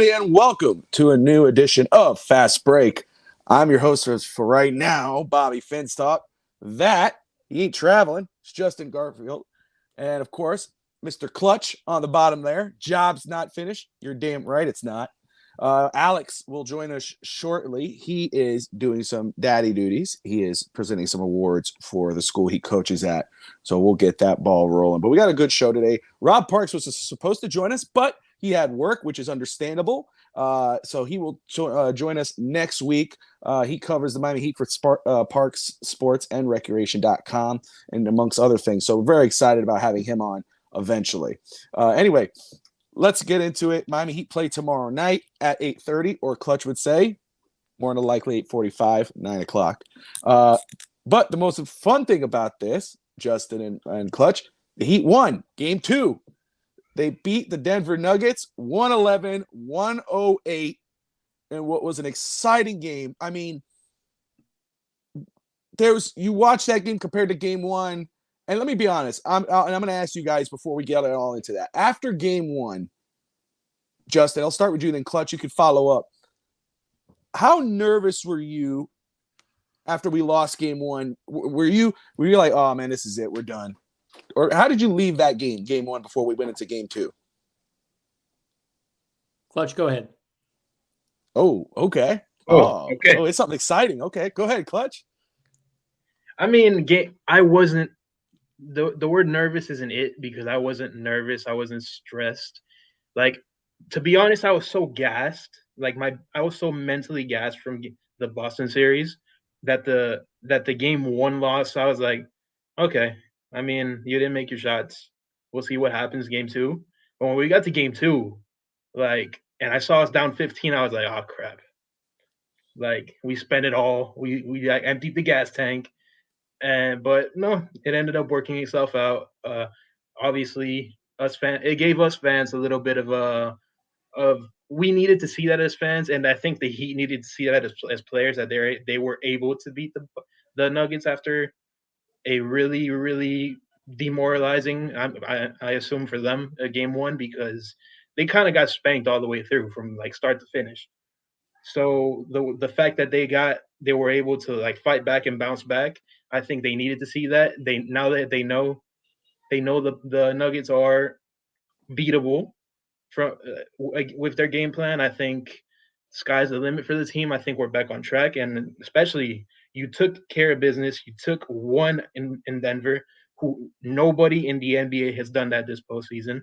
everybody, and welcome to a new edition of Fast Break. I'm your host for right now, Bobby Finstock. That, he ain't traveling, it's Justin Garfield. And of course, Mr. Clutch on the bottom there. Job's not finished. You're damn right it's not. Alex will join us shortly. He is doing some daddy duties. He is presenting some awards for the school he coaches at. So we'll get that ball rolling. But we got a good show today. Rob Parks was supposed to join us, but he had work, which is understandable. So he will join us next week. He covers the Miami Heat for Parks Sports and Recreation.com and amongst other things. So we're very excited about having him on eventually. Anyway, let's get into it. Miami Heat play tomorrow night at 8:30, or Clutch would say more than likely 8:45, 9 o'clock. But the most fun thing about this, Justin and Clutch, the Heat won Game 2. They beat the Denver Nuggets 111-108 in what was an exciting game. I mean, you watch that game compared to Game 1, and let me be honest, I'm going to ask you guys before we get all into that. After Game 1, Justin, I'll start with you, then Clutch, you could follow up. How nervous were you after we lost Game 1? Were you like, oh man, this is it, we're done? Or how did you leave that game, Game 1, before we went into Game 2? Clutch, go ahead. Oh, okay. Okay. Oh, it's something exciting. Okay, go ahead, Clutch. I mean, I wasn't the word nervous isn't it, because I wasn't nervous. I wasn't stressed. Like, to be honest, I was so gassed. Like I was so mentally gassed from the Boston series that the Game 1 loss, I was like, okay. I mean, you didn't make your shots. We'll see what happens Game 2. But when we got to Game 2, and I saw us down 15, I was like, oh crap. Like, we spent it all. We emptied the gas tank. But no, it ended up working itself out. Obviously, it gave us fans a little bit of we needed to see that as fans, and I think the Heat needed to see that as players, that they were able to beat the Nuggets after a really, really demoralizing, I assume for them, Game 1, because they kind of got spanked all the way through from like start to finish. So the fact that they were able to like fight back and bounce back, I think they needed to see that. Now that they know the Nuggets are beatable from with their game plan. I think sky's the limit for the team. I think we're back on track, and especially you took care of business. You took one in Denver, who nobody in the NBA has done that this postseason,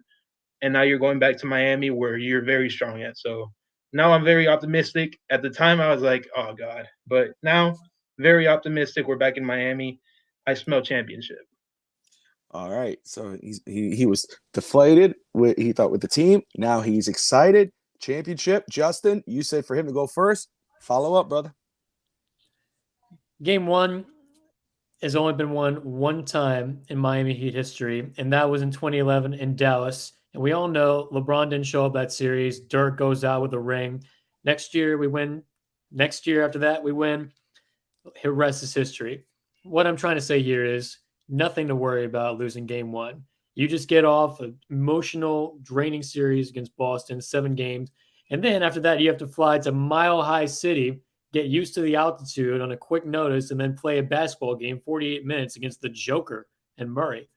and now you're going back to Miami, where you're very strong at. So now I'm very optimistic. At the time, I was like, oh God, but now very optimistic. We're back in Miami. I smell championship. All right, so he was deflated. He thought with the team. Now he's excited. Championship. Justin, you said for him to go first. Follow up, brother. Game 1 has only been won one time in Miami Heat history, and that was in 2011 in Dallas. And we all know LeBron didn't show up that series. Dirk goes out with a ring. Next year, we win. Next year after that, we win. The rest is history. What I'm trying to say here is nothing to worry about losing Game 1. You just get off an emotional, draining series against Boston, 7 games. And then after that, you have to fly to Mile High City, get used to the altitude on a quick notice, and then play a basketball game 48 minutes against the Joker and Murray.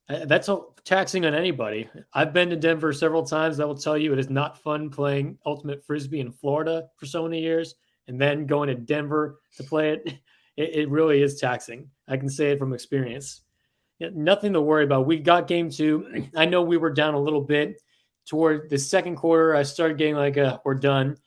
That's taxing on anybody. I've been to Denver several times. I will tell you it is not fun playing Ultimate Frisbee in Florida for so many years and then going to Denver to play it. It really is taxing. I can say it from experience. Nothing to worry about. We got Game 2. I know we were down a little bit. Toward the second quarter, I started getting like, we're done.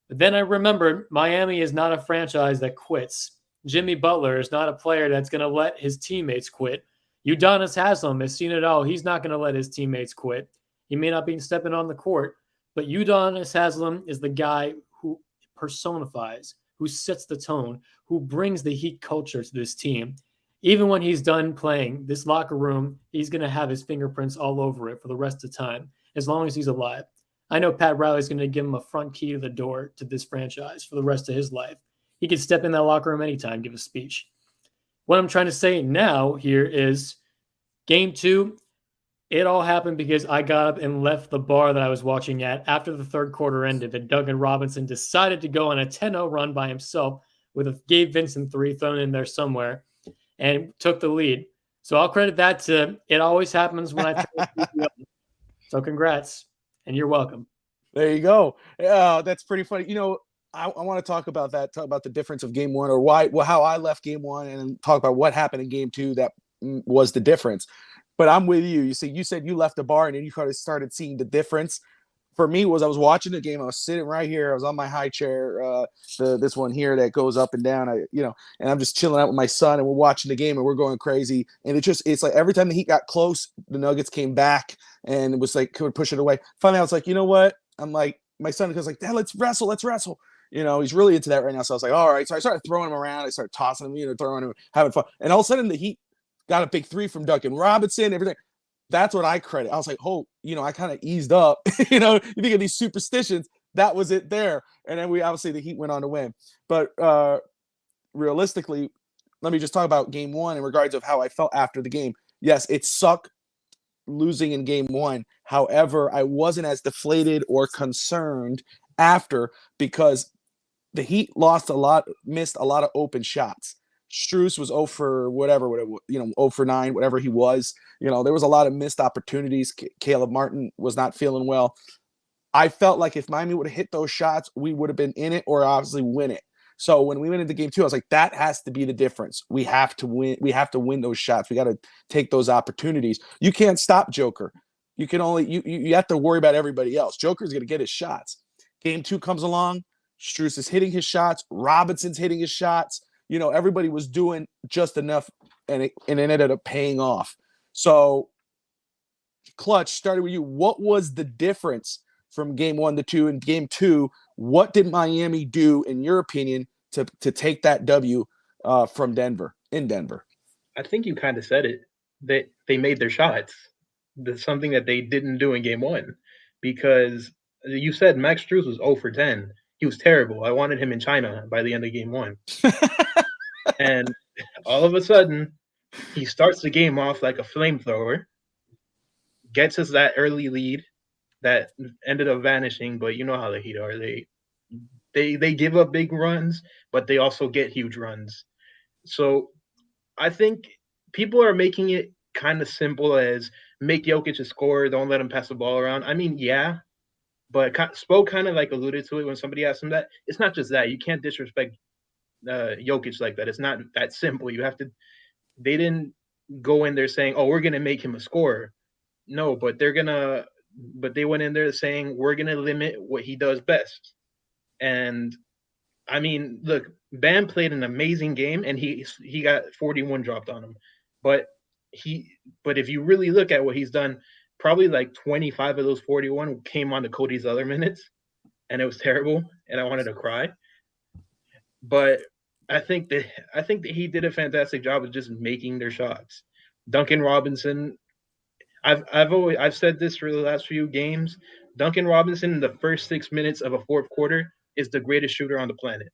But then I remembered Miami is not a franchise that quits. Jimmy Butler is not a player that's going to let his teammates quit. Udonis Haslem has seen it all. He's not going to let his teammates quit. He may not be stepping on the court, but Udonis Haslem is the guy who personifies, who sets the tone, who brings the Heat culture to this team. Even when he's done playing, this locker room, he's going to have his fingerprints all over it for the rest of the time, as long as he's alive. I know Pat Riley's going to give him a front key to the door to this franchise for the rest of his life. He could step in that locker room anytime, give a speech. What I'm trying to say now here is Game 2, It all happened because I got up and left the bar that I was watching at after the third quarter ended, and Duncan Robinson decided to go on a 10-0 run by himself with a Gabe Vincent 3 thrown in there somewhere and took the lead. So I'll credit that to it always happens when I turn the TV on. So congrats, and you're welcome. There you go. That's pretty funny. I want to talk about that, talk about the difference of game one, or how I left game one, and talk about what happened in game two that was the difference. But I'm with you. You said you left the bar and then you kind of started seeing the difference. For me, I was watching the game. I was sitting right here. I was on my high chair, this one here that goes up and down. And I'm just chilling out with my son, and we're watching the game and we're going crazy. And it's like every time the Heat got close, the Nuggets came back and it was like could push it away. Finally, I was like, you know what? I'm like, my son goes like, Dad, let's wrestle. He's really into that right now. So I was like, all right. So I started throwing him around. I started tossing him, throwing him, having fun. And all of a sudden, the Heat got a big three from Duncan Robinson, everything. That's what I credit. I was like, I kind of eased up. You think of these superstitions. That was it there. And then the Heat went on to win. But realistically, let me just talk about game one in regards of how I felt after the game. Yes, it sucked losing in game one. However, I wasn't as deflated or concerned after, because the Heat missed a lot of open shots. Strus was 0 for whatever, 0 for 9, whatever he was. There was a lot of missed opportunities. Caleb Martin was not feeling well. I felt like if Miami would have hit those shots, we would have been in it or obviously win it. So when we went into game two, I was like, that has to be the difference. We have to win. We have to win those shots. We got to take those opportunities. You can't stop Joker. You can only you have to worry about everybody else. Joker's going to get his shots. Game two comes along. Strus is hitting his shots. Robinson's hitting his shots. Everybody was doing just enough, and it ended up paying off. So, Clutch, started with you. What was the difference from game 1 to 2? And game 2, what did Miami do, in your opinion, to take that W from Denver, in Denver? I think you kind of said it. They made their shots. That's something that they didn't do in game 1, because you said Max Strus was 0 for 10. He was terrible. I wanted him in China by the end of game 1. And all of a sudden, he starts the game off like a flamethrower, gets us that early lead that ended up vanishing. But you know how the Heat are. They give up big runs, but they also get huge runs. So I think people are making it kind of simple as make Jokic a scorer, don't let him pass the ball around. I mean, yeah, but Spo kind of like alluded to it when somebody asked him that. It's not just that. You can't disrespect Jokic like that. It's not that simple. You have to. They didn't go in there saying, "Oh, we're gonna make him a scorer." No, but they went in there saying we're gonna limit what he does best. And I mean, look, Bam played an amazing game, and he got 41 dropped on him. But if you really look at what he's done, probably like 25 of those 41 came on to Cody's other minutes, and it was terrible, and I wanted to cry. But I think that he did a fantastic job of just making their shots. Duncan Robinson, I've said this for the last few games. Duncan Robinson in the first 6 minutes of a fourth quarter is the greatest shooter on the planet.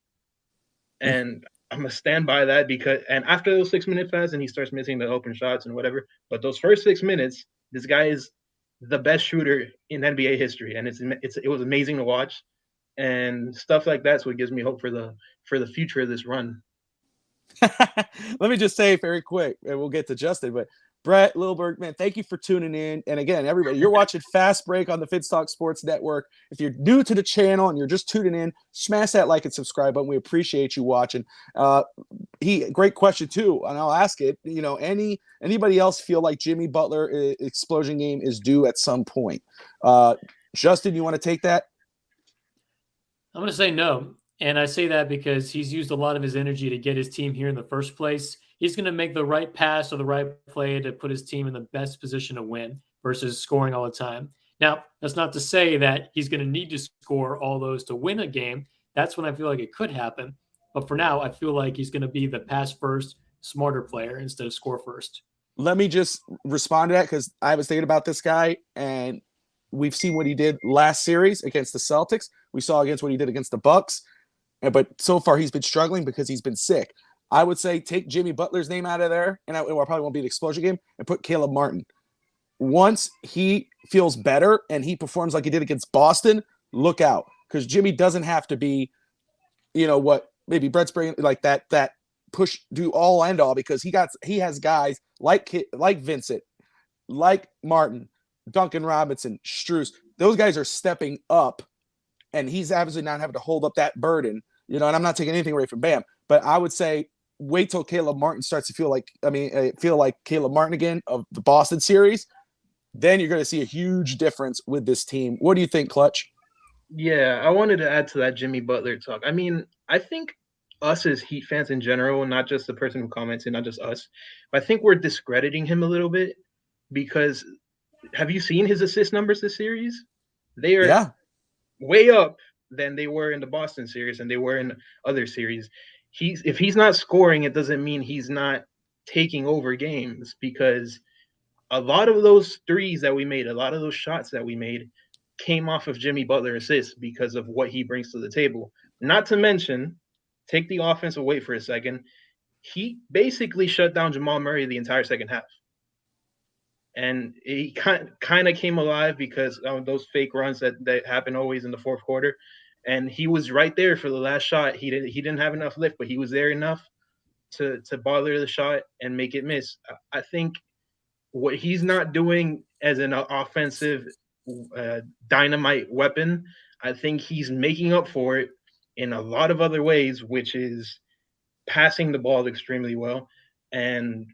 And I'm gonna stand by that, because after those 6 minutes pass and he starts missing the open shots and whatever, but those first 6 minutes, this guy is the best shooter in NBA history, and it was amazing to watch. And stuff like that's what gives me hope for the future of this run. Let me just say very quick, and we'll get to Justin, but Brett Lilberg, man, thank you for tuning in. And again, everybody, you're watching Fast Break on the Finstock Sports Network. If you're new to the channel and you're just tuning in, smash that like and subscribe button. We appreciate you watching. Great question too, and I'll ask it. Anybody else feel like Jimmy Butler explosion game is due at some point? Justin, you want to take that? I'm going to say no. And I say that because he's used a lot of his energy to get his team here in the first place. He's going to make the right pass or the right play to put his team in the best position to win versus scoring all the time. Now, that's not to say that he's going to need to score all those to win a game. That's when I feel like it could happen. But for now, I feel like he's going to be the pass first, smarter player instead of score first. Let me just respond to that, because I was thinking about this guy, and we've seen what he did last series against the Celtics. We saw against what he did against the Bucks. But so far he's been struggling because he's been sick. I would say take Jimmy Butler's name out of there, and I probably won't be the explosion game, and put Caleb Martin. once he feels better and he performs like he did against Boston, look out, because Jimmy doesn't have to be, what maybe Brett's bringing, like that push do all end all, because he has guys like Vincent, like Martin, Duncan Robinson, Strus. Those guys are stepping up, and he's obviously not having to hold up that burden. And I'm not taking anything away from Bam, but I would say wait till Caleb Martin starts to feel like Caleb Martin again of the Boston series. Then you're going to see a huge difference with this team. What do you think, Clutch? Yeah, I wanted to add to that Jimmy Butler talk. I mean, I think us as Heat fans in general, not just the person who commented, not just us, but I think we're discrediting him a little bit, because have you seen his assist numbers this series? They are way up than they were in the Boston series and they were in other series. If he's not scoring, it doesn't mean he's not taking over games, because a lot of those threes that we made, a lot of those shots that we made came off of Jimmy Butler assists because of what he brings to the table. Not to mention, take the offense away for a second, he basically shut down Jamal Murray the entire second half. And he kind of came alive because of those fake runs that happen always in the fourth quarter. And he was right there for the last shot. He didn't have enough lift, but he was there enough to bother the shot and make it miss. I think what he's not doing as an offensive dynamite weapon, I think he's making up for it in a lot of other ways, which is passing the ball extremely well and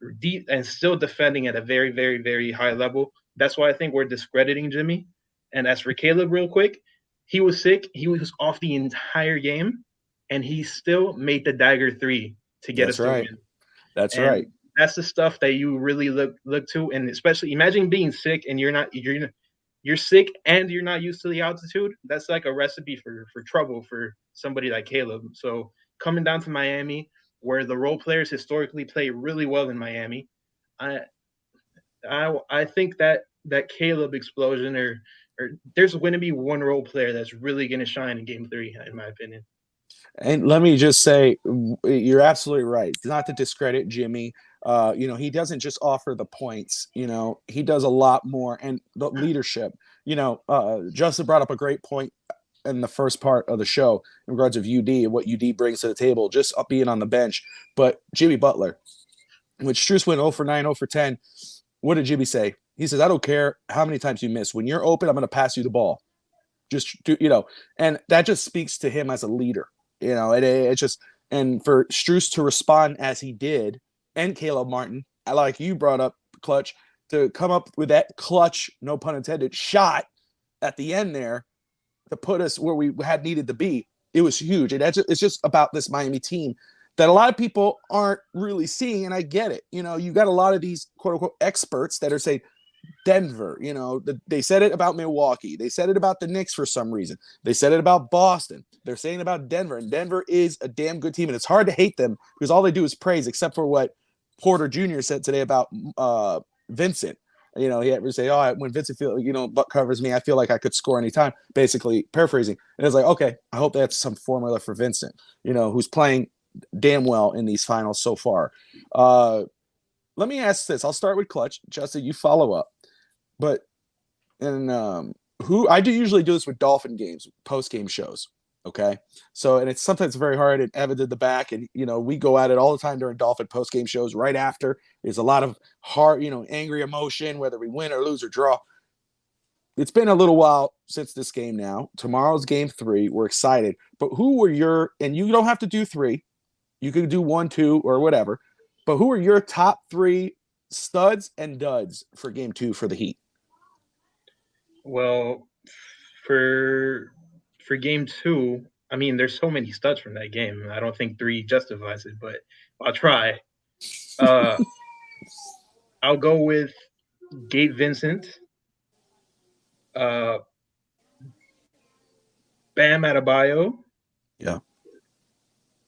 still defending at a very, very, very high level. That's why I think we're discrediting Jimmy. And as for Caleb, real quick, he was sick. He was off the entire game, and he still made the dagger three to get us to win. That's right. That's the stuff that you really look to, and especially imagine being sick and you're sick and you're not used to the altitude. That's like a recipe for trouble for somebody like Caleb. So coming down to Miami, where the role players historically play really well in Miami, I think that Caleb explosion or there's going to be one role player that's really going to shine in Game 3, in my opinion. And let me just say, you're absolutely right. Not to discredit Jimmy. He doesn't just offer the points. He does a lot more, and the leadership. Justin brought up a great point in the first part of the show in regards of UD and what UD brings to the table, just up being on the bench. But Jimmy Butler, when Strus went 0 for 9, 0 for 10, what did Jimmy say? He says, "I don't care how many times you miss. When you're open, I'm going to pass you the ball. Just do, and that just speaks to him as a leader. It just, and for Strus to respond as he did, and Caleb Martin, like you brought up, Clutch, to come up with that clutch, no pun intended, shot at the end there to put us where we had needed to be. It was huge. And it's just about this Miami team that a lot of people aren't really seeing, and I get it. You got a lot of these quote-unquote experts that are saying, Denver, they said it about Milwaukee. They said it about the Knicks for some reason. They said it about Boston. They're saying about Denver, and Denver is a damn good team, and it's hard to hate them because all they do is praise, except for what Porter Jr. said today about Vincent. He had to say, when Vincent butt covers me, I feel like I could score anytime, basically paraphrasing. And it's like, okay, I hope that's some formula for Vincent, who's playing damn well in these finals so far. Let me ask this. I'll start with Clutch. Justin, you follow up. But I do usually do this with Dolphin games, post-game shows. Okay. So, and it's sometimes very hard, and Evan did the back, and, we go at it all the time during Dolphin post-game shows right after. There's a lot of hard, angry emotion, whether we win or lose or draw. It's been a little while since this game now. Tomorrow's Game 3. We're excited. But who were and you don't have to do 3. You could do 1, 2, or whatever. But who are your top 3 studs and duds for Game 2 for the Heat? Well, for Game 2, I mean, there's so many studs from that game. I don't think 3 justifies it, but I'll try. I'll go with Gabe Vincent, Bam Adebayo. Yeah.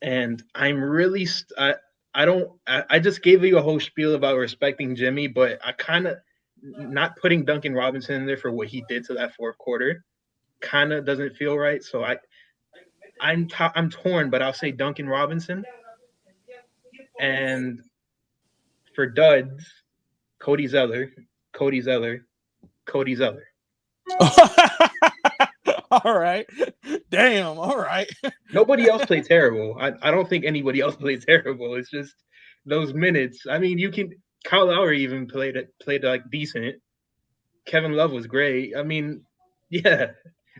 And I'm really I just gave you a whole spiel about respecting Jimmy, but I kind of not putting Duncan Robinson in there for what he did to that fourth quarter kind of doesn't feel right. So I'm torn, but I'll say Duncan Robinson. And for duds, Cody Zeller. Cody Zeller. Cody Zeller. All right. Damn. All right. Nobody else played terrible. I don't think anybody else played terrible. It's just those minutes. I mean, Kyle Lowry even played like decent. Kevin Love was great. I mean, yeah.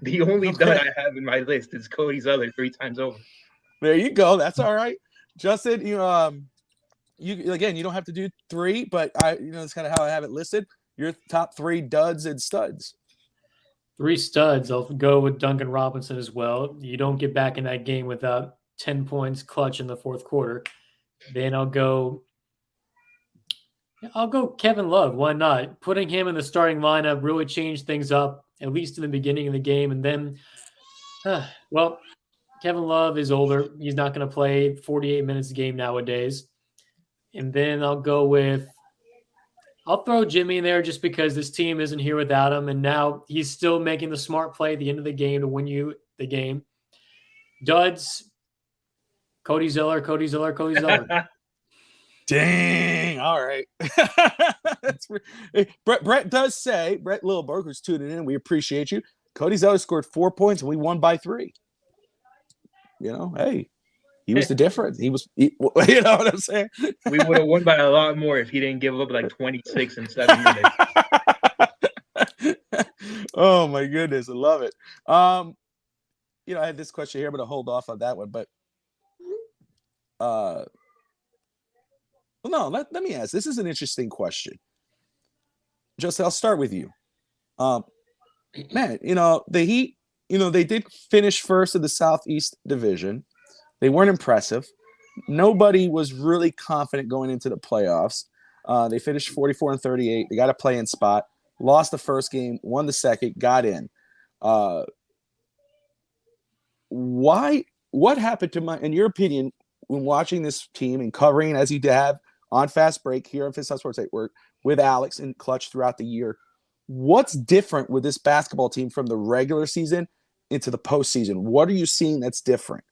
The only dud I have in my list is Cody Zeller 3 times over. There you go. That's all right. Justin, you again, you don't have to do 3, but that's kind of how I have it listed. Your top 3 duds and studs. 3 studs. I'll go with Duncan Robinson as well. You don't get back in that game without 10 points clutch in the fourth quarter. Then I'll go Kevin Love. Why not? Putting him in the starting lineup really changed things up, at least in the beginning of the game. And then, well, Kevin Love is older. He's not going to play 48 minutes a game nowadays. And then I'll throw Jimmy in there just because this team isn't here without him. And now he's still making the smart play at the end of the game to win you the game. Duds, Cody Zeller. Dang. All right. Brett does say, Brett Lilberg, who's tuning in, we appreciate you. Cody Zeller scored 4 points and we won by 3. Hey, he was the difference. You know what I'm saying? We would have won by a lot more if he didn't give up like 26 in 7 minutes. Oh my goodness, I love it. I had this question here, but I'll hold off on that one. But let me ask. This is an interesting question. Justin, I'll start with you. Man, the Heat, they did finish first in the Southeast Division. They weren't impressive. Nobody was really confident going into the playoffs. They finished 44-38. They got a play-in spot. Lost the first game, won the second, got in. What happened in your opinion, when watching this team and covering as you have on Fast Break here on Fifth South Sports Network with Alex and Clutch throughout the year? What's different with this basketball team from the regular season into the postseason? What are you seeing that's different?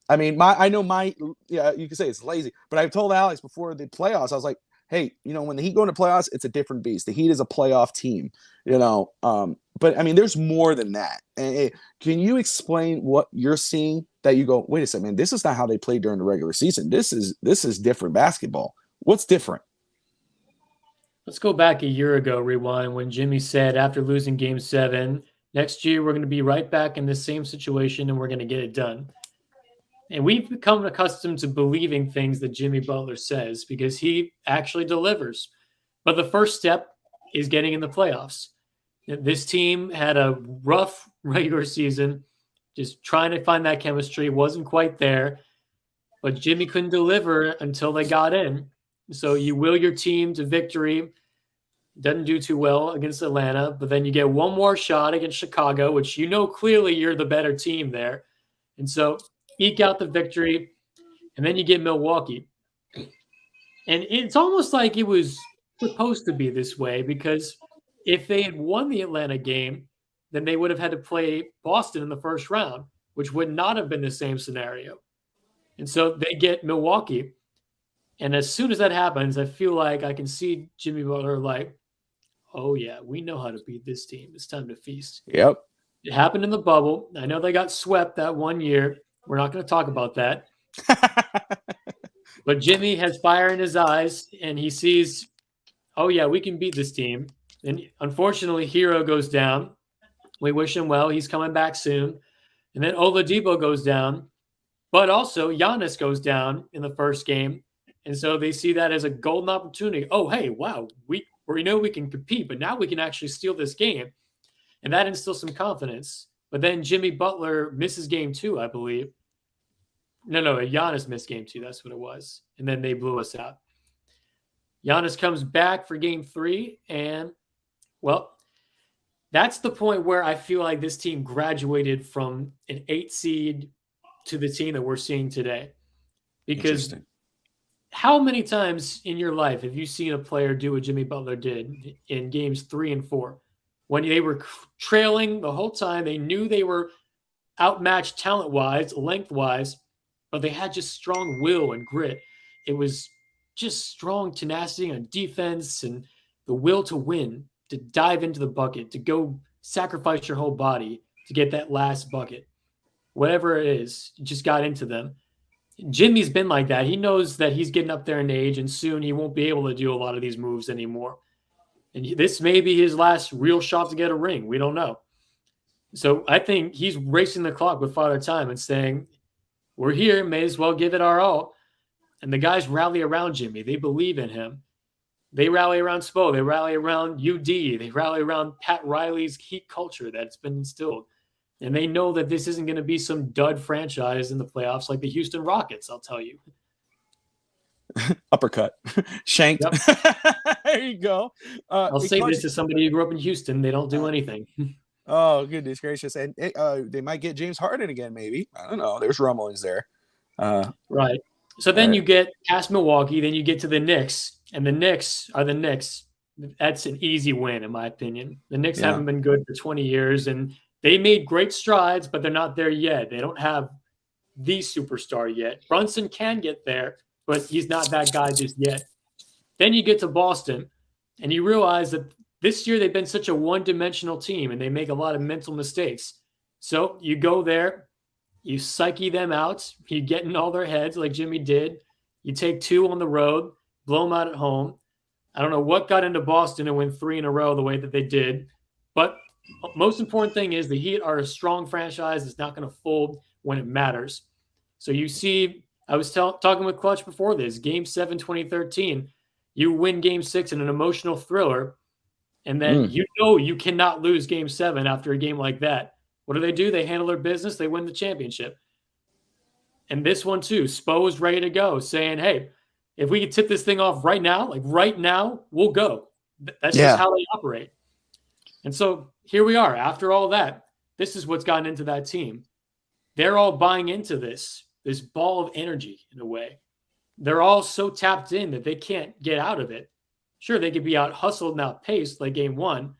I mean, you can say it's lazy, but I've told Alex before the playoffs, I was like, hey, when the Heat go into playoffs, it's a different beast. The Heat is a playoff team, but I mean, there's more than that. And can you explain what you're seeing that you go, wait a second, man, this is not how they played during the regular season. This is different basketball. What's different? Let's go back a year ago, rewind, when Jimmy said after losing Game 7, next year we're going to be right back in the same situation and we're going to get it done. And we've become accustomed to believing things that Jimmy Butler says because he actually delivers. But the first step is getting in the playoffs. This team had a rough regular season, just trying to find that chemistry. Wasn't quite there. But Jimmy couldn't deliver until they got in. So you will your team to victory. Doesn't do too well against Atlanta. But then you get one more shot against Chicago, which clearly you're the better team there. And so eke out the victory, and then you get Milwaukee. And it's almost like it was supposed to be this way because if they had won the Atlanta game, then they would have had to play Boston in the first round, which would not have been the same scenario. And so they get Milwaukee. And as soon as that happens, I feel like I can see Jimmy Butler like, oh, yeah, we know how to beat this team. It's time to feast. Yep. It happened in the bubble. I know they got swept that one year. We're not going to talk about that. But Jimmy has fire in his eyes, and he sees, oh, yeah, we can beat this team. And unfortunately, Hero goes down. We wish him well. He's coming back soon. And then Oladipo goes down. But also, Giannis goes down in the first game. And so they see that as a golden opportunity. Oh, hey, wow, we can compete, but now we can actually steal this game. And that instills some confidence. But then Jimmy Butler misses game 2, I believe. No, Giannis missed game 2. That's what it was. And then they blew us out. Giannis comes back for game 3. And, well, that's the point where I feel like this team graduated from an 8 seed to the team that we're seeing today. Because how many times in your life have you seen a player do what Jimmy Butler did in games 3 and 4? When they were trailing the whole time, they knew they were outmatched talent-wise, length-wise, but they had just strong will and grit. It was just strong tenacity on defense, and the will to win, to dive into the bucket, to go sacrifice your whole body to get that last bucket. Whatever it is, it just got into them. Jimmy's been like that. He knows that he's getting up there in age, and soon he won't be able to do a lot of these moves anymore. And this may be his last real shot to get a ring. We don't know. So I think he's racing the clock with Father Time and saying, we're here, may as well give it our all. And the guys rally around Jimmy. They believe in him. They rally around Spo. They rally around UD. They rally around Pat Riley's Heat culture that's been instilled. And they know that this isn't going to be some dud franchise in the playoffs like the Houston Rockets, I'll tell you. Uppercut. Shanked. Yep. There you go. I'll say this to somebody who grew up in Houston. They don't do anything. Oh, goodness gracious. And they might get James Harden again, maybe. I don't know. There's rumblings there. Right. So then you get past Milwaukee, then you get to the Knicks, and the Knicks are the Knicks. That's an easy win, in my opinion. The Knicks haven't been good for 20 years, and they made great strides, but they're not there yet. They don't have the superstar yet. Brunson can get there, but he's not that guy just yet. Then you get to Boston, and you realize that this year they've been such a one-dimensional team, and they make a lot of mental mistakes. So you go there, you psyche them out, you get in all their heads like Jimmy did. You take 2 on the road, blow them out at home. I don't know what got into Boston and win 3 in a row the way that they did, but most important thing is the Heat are a strong franchise that's not going to fold when it matters. So you see, I was talking with Clutch before this, Game 7, 2013, you win Game 6 in an emotional thriller, and then you know you cannot lose Game 7 after a game like that. What do? They handle their business. They win the championship. And this one too, Spo is ready to go, saying, hey, if we could tip this thing off right now, like right now, we'll go. That's just how they operate. And so here we are. After all that, this is what's gotten into that team. They're all buying into this ball of energy in a way. They're all so tapped in that they can't get out of it. Sure, they could be out hustled and out paced like Game 1,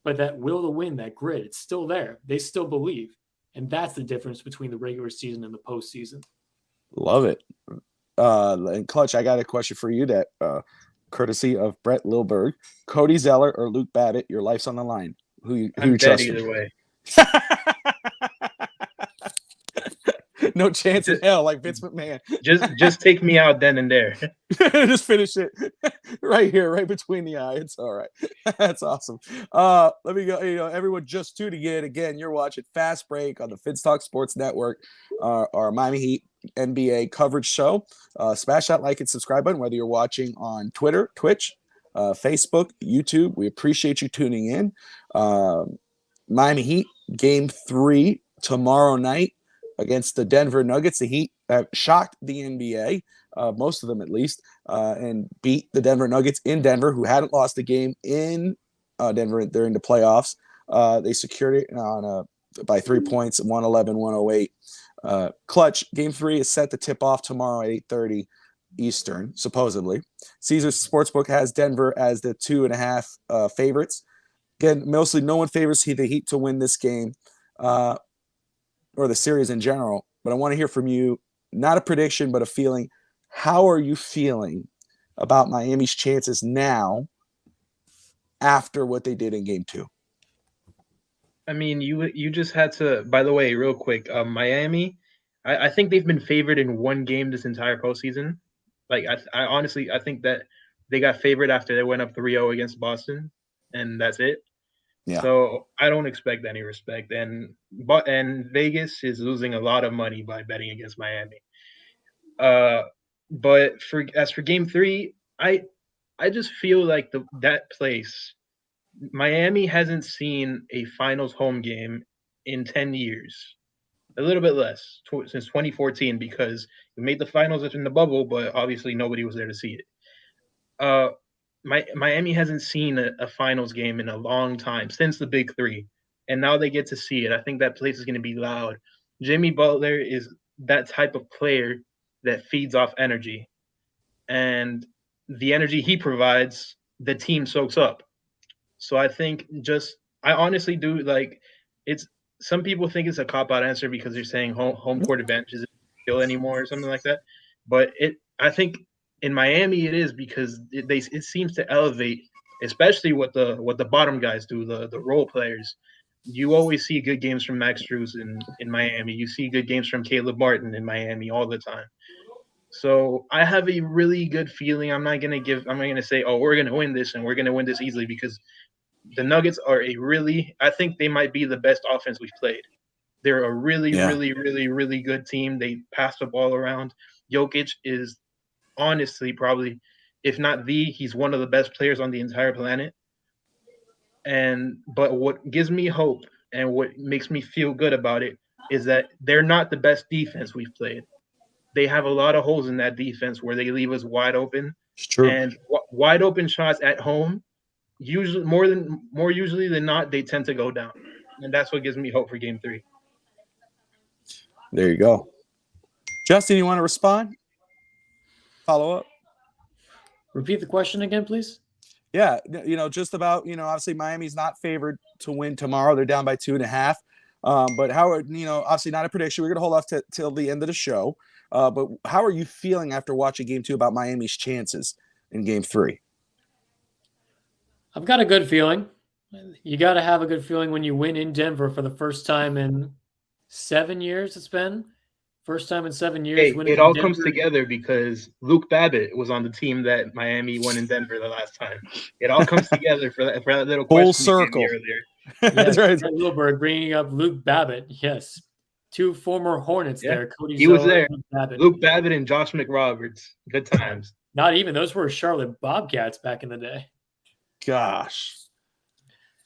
but that will to win, that grit, it's still there. They still believe. And that's the difference between the regular season and the postseason. Love it. And Clutch, I got a question for you that courtesy of Brett Lilberg. Cody Zeller or Luke Babbitt, your life's on the line. Who you trust? Either way. No chance in hell, like Vince McMahon. Just take me out then and there. Just finish it right here, right between the eye. It's all right. That's awesome. Let me go. Everyone just tuning in again. You're watching Fast Break on the Finstock Sports Network, our Miami Heat NBA coverage show. Smash that like and subscribe button, whether you're watching on Twitter, Twitch, Facebook, YouTube. We appreciate you tuning in. Miami Heat Game 3 tomorrow night against the Denver Nuggets. The Heat have shocked the NBA, most of them at least, and beat the Denver Nuggets in Denver, who hadn't lost a game in Denver during the playoffs. They secured it by 3 points, 111-108. Clutch, Game 3 is set to tip off tomorrow at 8:30 Eastern, supposedly. Caesars Sportsbook has Denver as the 2.5 favorites. Again, mostly no one favors the Heat to win this game. Or the series in general, but I want to hear from you, not a prediction, but a feeling. How are you feeling about Miami's chances now after what they did in Game 2? I mean, you just had to, by the way, real quick, Miami, I think they've been favored in one game this entire postseason. Like, I honestly, I think that they got favored after they went up 3-0 against Boston, and that's it. Yeah. So I don't expect any respect, and Vegas is losing a lot of money by betting against Miami. But as for Game 3, I just feel like that place, Miami hasn't seen a finals home game in 10 years, a little bit less since 2014, because we made the finals in the bubble, but obviously nobody was there to see it. Miami hasn't seen a finals game in a long time, since the Big Three, and now they get to see it. I think that place is going to be loud. Jimmy Butler is that type of player that feeds off energy, and the energy he provides, the team soaks up. So I think I honestly do like it's. Some people think it's a cop-out answer because you're saying home court advantage isn't real anymore or something like that, but I think in Miami it is, because it seems to elevate especially what the bottom guys do, the role players. You always see good games from Max Strus in Miami. You see good games from Caleb Martin in Miami all the time. So I have a really good feeling. I'm not gonna say, oh, we're gonna win this and we're gonna win this easily, because the Nuggets are I think they might be the best offense we've played. They're a really, Yeah. really, really, really good team. They pass the ball around. Jokic is honestly probably, if not he's one of the best players on the entire planet. But what gives me hope and what makes me feel good about it is that they're not the best defense we've played. They have a lot of holes in that defense where they leave us wide open. It's true. And wide open shots at home, usually more usually than not, they tend to go down. And that's what gives me hope for Game 3. There you go. Justin, you want to respond? Follow up? Repeat the question again, please. Yeah, just about, obviously Miami's not favored to win tomorrow. They're down by 2.5. But how are, obviously not a prediction. We're going to hold off till the end of the show. But how are you feeling after watching Game 2 about Miami's chances in Game 3? I've got a good feeling. You got to have a good feeling when you win in Denver for the first time in 7 years. It's been first time in 7 years. Hey, it all comes together because Luke Babbitt was on the team that Miami won in Denver the last time. It all comes together for that little question. Full circle. Yes, that's right. Wilbur bringing up Luke Babbitt. Yes. 2 former Hornets there. Cody he Zeller, was there. Luke Babbitt and Josh McRoberts. Good times. Not even. Those were Charlotte Bobcats back in the day. Gosh.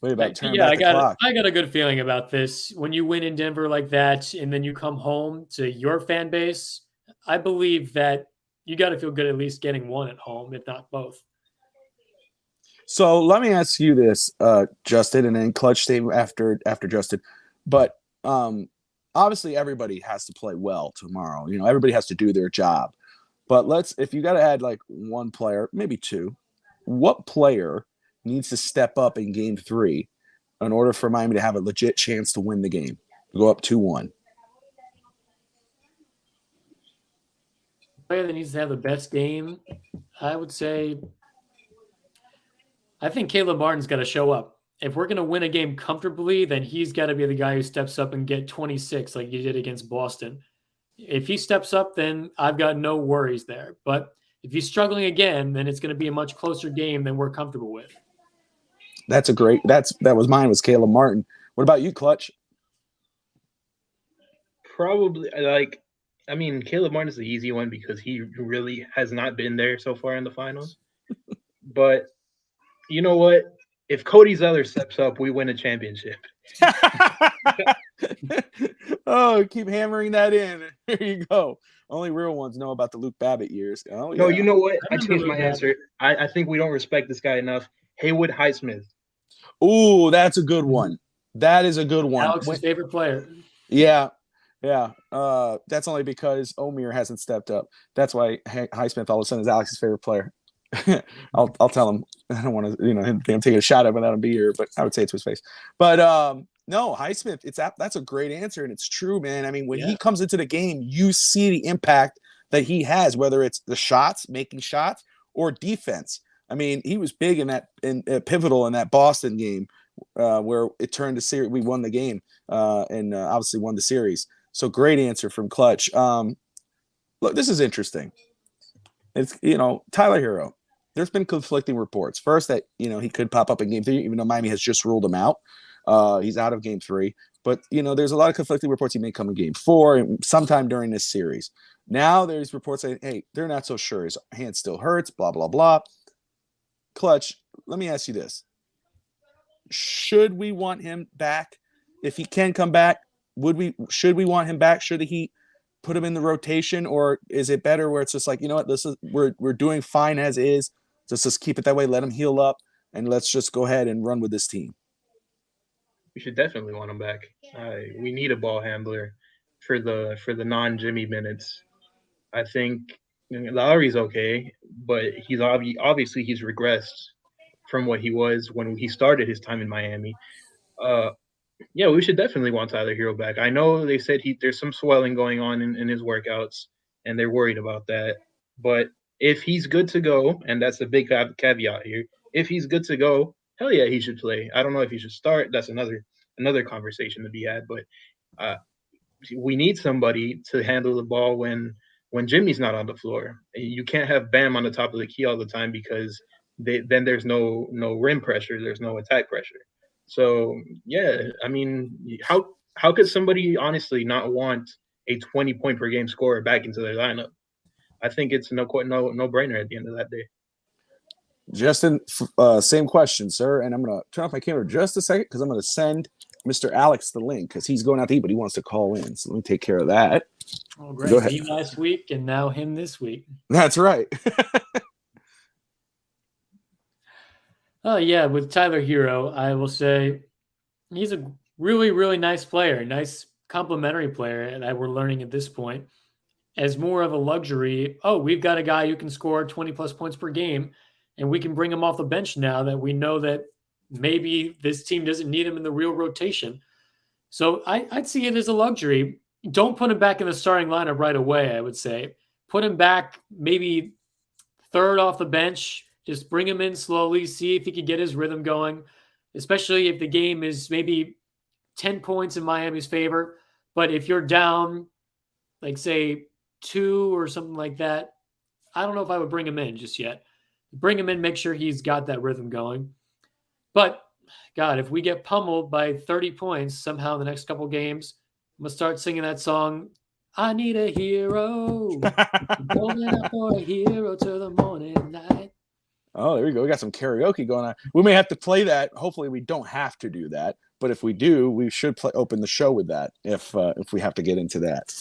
Wait about turn I back the clock. I got a good feeling about this. When you win in Denver like that and then you come home to your fan base, I believe that you got to feel good at least getting one at home, if not both. So let me ask you this, Justin, and then Clutch statement after Justin. But obviously everybody has to play well tomorrow. Everybody has to do their job. But if you got to add like one player, maybe two, what player needs to step up in Game 3 in order for Miami to have a legit chance to win the game, to go up 2-1? Player that needs to have the best game, I would say, I think Caleb Martin's got to show up. If we're going to win a game comfortably, then he's got to be the guy who steps up and get 26 like he did against Boston. If he steps up, then I've got no worries there. But if he's struggling again, then it's going to be a much closer game than we're comfortable with. That was mine, was Caleb Martin. What about you, Clutch? Probably, Caleb Martin's the easy one because he really has not been there so far in the finals. But you know what? If Cody Zeller steps up, we win a championship. Oh, keep hammering that in. There you go. Only real ones know about the Luke Babbitt years. Oh, yeah. No, you know what? I changed my answer. I think we don't respect this guy enough. Haywood Highsmith. Ooh, that's a good one. That is a good one. Alex's favorite player. Yeah. That's only because Omer hasn't stepped up. That's why Highsmith all of a sudden is Alex's favorite player. I'll tell him. I don't want to, him taking a shot at him without him be here, but I would say it to his face. But no, Highsmith, that's a great answer, and it's true, man. I mean, when he comes into the game, you see the impact that he has, whether it's the shots, making shots, or defense. I mean, he was big in pivotal in that Boston game where it turned the series. We won the game and obviously won the series. So great answer from Clutch. Look, this is interesting. It's Tyler Hero. There's been conflicting reports. First, that he could pop up in Game 3, even though Miami has just ruled him out. He's out of Game 3. But there's a lot of conflicting reports he may come in Game 4 and sometime during this series. Now there's reports saying, hey, they're not so sure. His hand still hurts. Blah blah blah. Clutch, let me ask you this. Should we want him back? If he can come back, should we want him back? Should the Heat put him in the rotation, or is it better where it's just like, we're doing fine as is. Let's just keep it that way, let him heal up, and let's just go ahead and run with this team. We should definitely want him back. We need a ball handler for the non-Jimmy minutes. I think Lowry's okay, but he's obviously he's regressed from what he was when he started his time in Miami. We should definitely want Tyler Hero back. I know they said there's some swelling going on in his workouts, and they're worried about that. But if he's good to go, and that's a big caveat here, if he's good to go, hell yeah, he should play. I don't know if he should start. That's another conversation to be had. But we need somebody to handle the ball when Jimmy's not on the floor. You can't have Bam on the top of the key all the time because then there's no rim pressure, there's no attack pressure. So yeah, I mean, how could somebody honestly not want a 20-point per game scorer back into their lineup? I think it's no brainer at the end of that day. Justin, same question, sir. And I'm going to turn off my camera just a second because I'm going to send Mr. Alex the link because he's going out to eat, but he wants to call in. So let me take care of that. Oh, great. Go ahead. Me last week and now him this week. That's right. Oh, yeah. With Tyler Hero, I will say he's a really, really nice player, nice complimentary player that we're learning at this point. As more of a luxury, we've got a guy who can score 20-plus points per game, and we can bring him off the bench now that we know that maybe this team doesn't need him in the real rotation. So I'd see it as a luxury. Don't put him back in the starting lineup right away, I would say. Put him back maybe third off the bench. Just bring him in slowly, see if he can get his rhythm going, especially if the game is maybe 10 points in Miami's favor. But if you're down, like, say, 2 or something like that, I don't know if I would bring him in just yet. Bring him in, make sure he's got that rhythm going. But, God, if we get pummeled by 30 points somehow in the next couple games, I'm going to start singing that song, I need a hero. Going up for a hero till the morning light. Oh, there we go. We got some karaoke going on. We may have to play that. Hopefully we don't have to do that. But if we do, we should open the show with that if we have to get into that.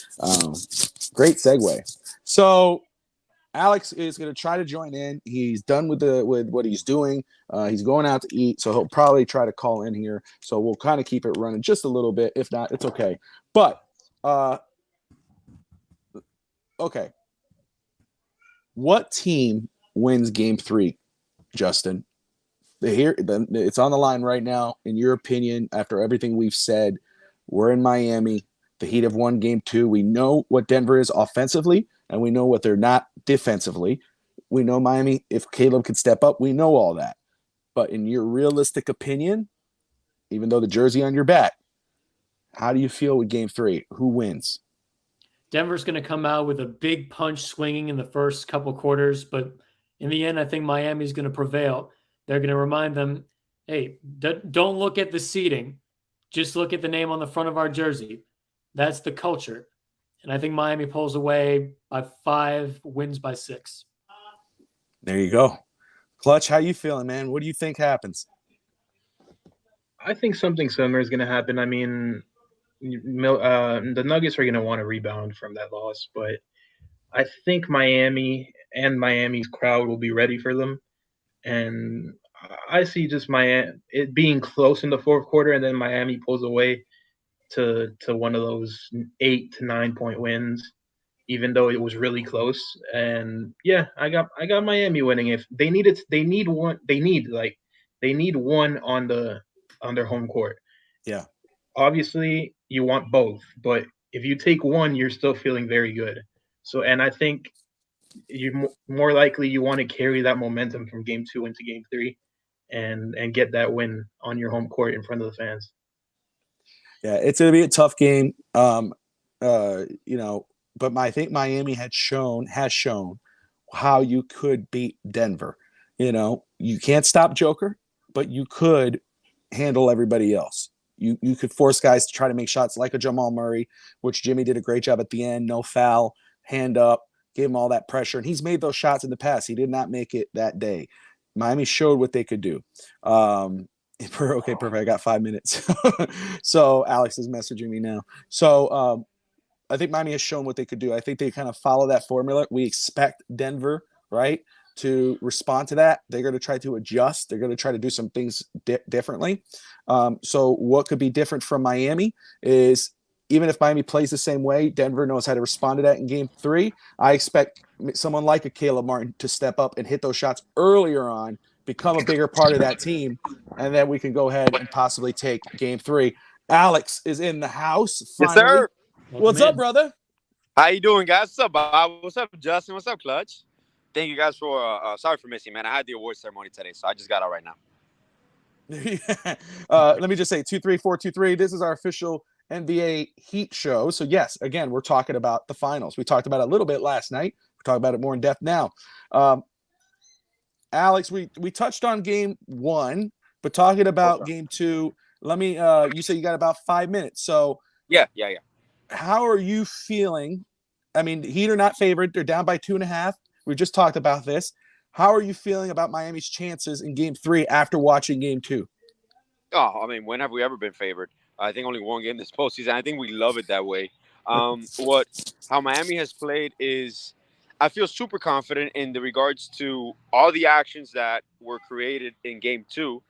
Great segue. So Alex is going to try to join in. He's done with what he's doing. He's going out to eat, so he'll probably try to call in here. So we'll kind of keep it running just a little bit. If not, it's okay. But okay, what team wins Game 3, Justin? It's on the line right now. In your opinion, after everything we've said, we're in Miami. The Heat have won Game 2. We know what Denver is offensively, and we know what they're not defensively. We know Miami, if Caleb could step up, we know all that. But in your realistic opinion, even though the jersey on your back, how do you feel with Game 3? Who wins? Denver's going to come out with a big punch swinging in the first couple quarters, but in the end, I think Miami's going to prevail. They're going to remind them, hey, don't look at the seeding. Just look at the name on the front of our jersey. That's the culture. And I think Miami pulls away by 5, wins by 6. There you go. Clutch, how you feeling, man? What do you think happens? I think something similar is going to happen. I mean, the Nuggets are going to want to rebound from that loss, but I think Miami and Miami's crowd will be ready for them. And I see just it being close in the fourth quarter, and then Miami pulls away to one of those 8 to 9 point wins, even though it was really close. And yeah, I got Miami winning. If they need one on their home court. Yeah. Obviously, you want both, but if you take one, you're still feeling very good. So, and I think you more likely you want to carry that momentum from Game 2 into Game 3 and get that win on your home court in front of the fans. Yeah, it's going to be a tough game. But I think Miami has shown how you could beat Denver. You can't stop Joker, but you could handle everybody else. You could force guys to try to make shots like a Jamal Murray, which Jimmy did a great job at the end. No foul, hand up, gave him all that pressure. And he's made those shots in the past. He did not make it that day. Miami showed what they could do. Okay, perfect. I got 5 minutes. So Alex is messaging me now. So I think Miami has shown what they could do. I think they kind of follow that formula. We expect Denver, right, to respond to that. They're going to try to adjust. They're going to try to do some things differently. So what could be different from Miami is even if Miami plays the same way, Denver knows how to respond to that in Game 3. I expect someone like a Caleb Martin to step up and hit those shots earlier on, become a bigger part of that team, and then we can go ahead and possibly take Game 3. Alex is in the house. Finally. Yes, sir. What's up, brother? How you doing, guys? What's up, Bob? What's up, Justin? What's up, Clutch? Thank you guys for. Sorry for missing, man. I had the award ceremony today, so I just got out right now. Let me just say 23423. This is our official NBA Heat show. So yes, again, we're talking about the finals. We talked about it a little bit last night. We're talking about it more in depth now. Alex, we touched on game 1, but talking about game 2. Let me. You say you got about 5 minutes. So Yeah. How are you feeling? I mean, Heat are not favored. They're down by 2.5. We just talked about this. How are you feeling about Miami's chances in game 3 after watching game 2? Oh, I mean, when have we ever been favored? I think only one game this postseason. I think we love it that way. How Miami has played is, I feel super confident in the regards to all the actions that were created in game 2.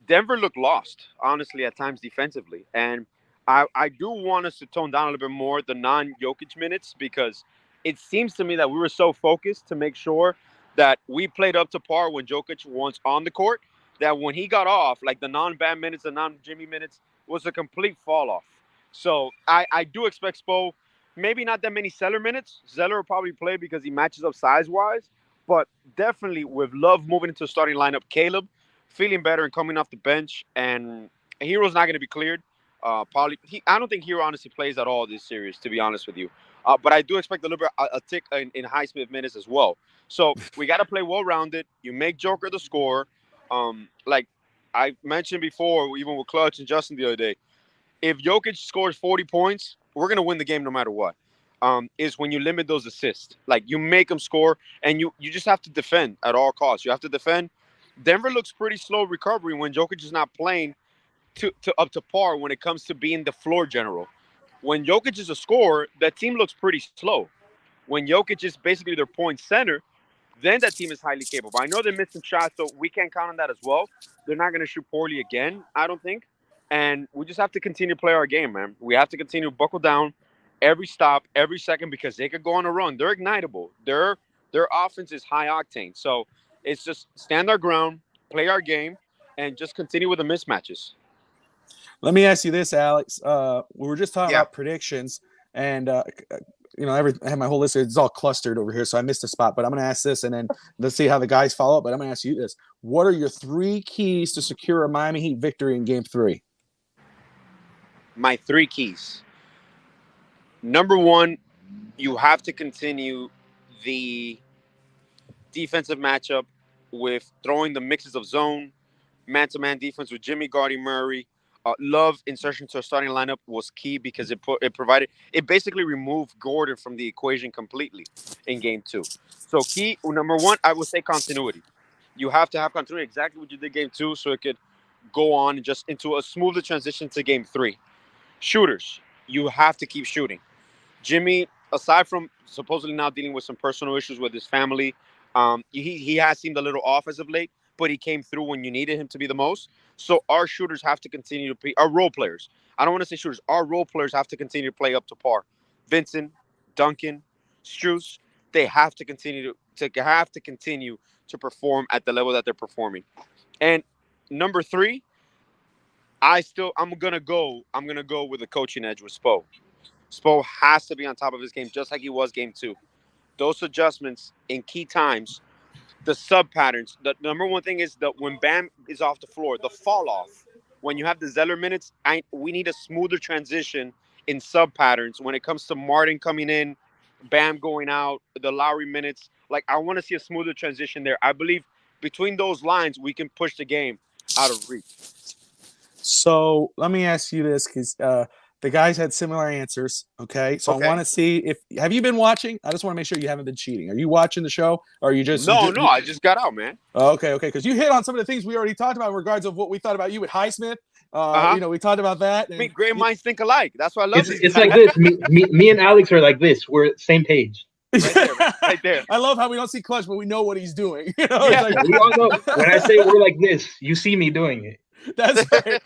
Denver looked lost, honestly, at times defensively. And I do want us to tone down a little bit more the non-Jokic minutes, because it seems to me that we were so focused to make sure that we played up to par when Jokic was on the court, that when he got off, like the non-Bam minutes, the non-Jimmy minutes, was a complete fall off. So I do expect Spo, maybe not that many Zeller minutes. Zeller will probably play because he matches up size-wise, but definitely with Love moving into the starting lineup, Caleb feeling better and coming off the bench, and Hero's not going to be cleared. I don't think Hero honestly plays at all this series, to be honest with you. But I do expect a little bit a tick in Highsmith minutes as well. So we got to play well-rounded. You make Joker the scorer. Like I mentioned before, even with Clutch and Justin the other day, if Jokic scores 40 points, we're going to win the game no matter what. Is when you limit those assists. Like, you make them score, and you just have to defend at all costs. You have to defend. Denver looks pretty slow recovery when Jokic is not playing to up to par when it comes to being the floor general. When Jokic is a scorer, that team looks pretty slow. When Jokic is basically their point center, then that team is highly capable. I know they're missing shots, so we can't count on that as well. They're not going to shoot poorly again, I don't think. And we just have to continue to play our game, man. We have to continue to buckle down every stop, every second, because they could go on a run. They're ignitable. Their offense is high octane. So it's just stand our ground, play our game, and just continue with the mismatches. Let me ask you this, Alex. We were just talking about predictions, and I have my whole list. It's all clustered over here, so I missed a spot. But I'm going to ask this, and then let's see how the guys follow up. But I'm going to ask you this: what are your 3 keys to secure a Miami Heat victory in Game 3? My 3 keys. Number 1, you have to continue the defensive matchup with throwing the mixes of zone, man-to-man defense with Jimmy, Gardy, Murray. Love insertion to a starting lineup was key because it basically removed Gordon from the equation completely in game 2. So key number 1, I would say continuity. You have to have continuity, exactly what you did game 2, so it could go on just into a smoother transition to game 3. Shooters, you have to keep shooting. Jimmy, aside from supposedly now dealing with some personal issues with his family, he has seemed a little off as of late, but he came through when you needed him to be the most. So our shooters have to continue to be our role players. I don't want to say shooters. Our role players have to continue to play up to par. Vincent, Duncan, Strus, they have to continue to perform at the level that they're performing. And number 3, I'm gonna go with the coaching edge with Spo. Spo has to be on top of his game, just like he was game 2. Those adjustments in key times, the sub patterns. The number 1 thing is that when Bam is off the floor, the fall off. When you have the Zeller minutes, we need a smoother transition in sub patterns. When it comes to Martin coming in, Bam going out, the Lowry minutes, like I want to see a smoother transition there. I believe between those lines, we can push the game out of reach. So let me ask you this, because the guys had similar answers. Okay. So I want to see have you been watching? I just want to make sure you haven't been cheating. Are you watching the show? Or are you just No, I just got out, man. Okay. Because you hit on some of the things we already talked about in regards of what we thought about you with Highsmith. We talked about that. I mean, great minds think alike. That's why I love it. It's like this. Me and Alex are like this. We're same page. Right there. I love how we don't see Clutch, but we know what he's doing. We all know. When I say we're like this, you see me doing it. That's right.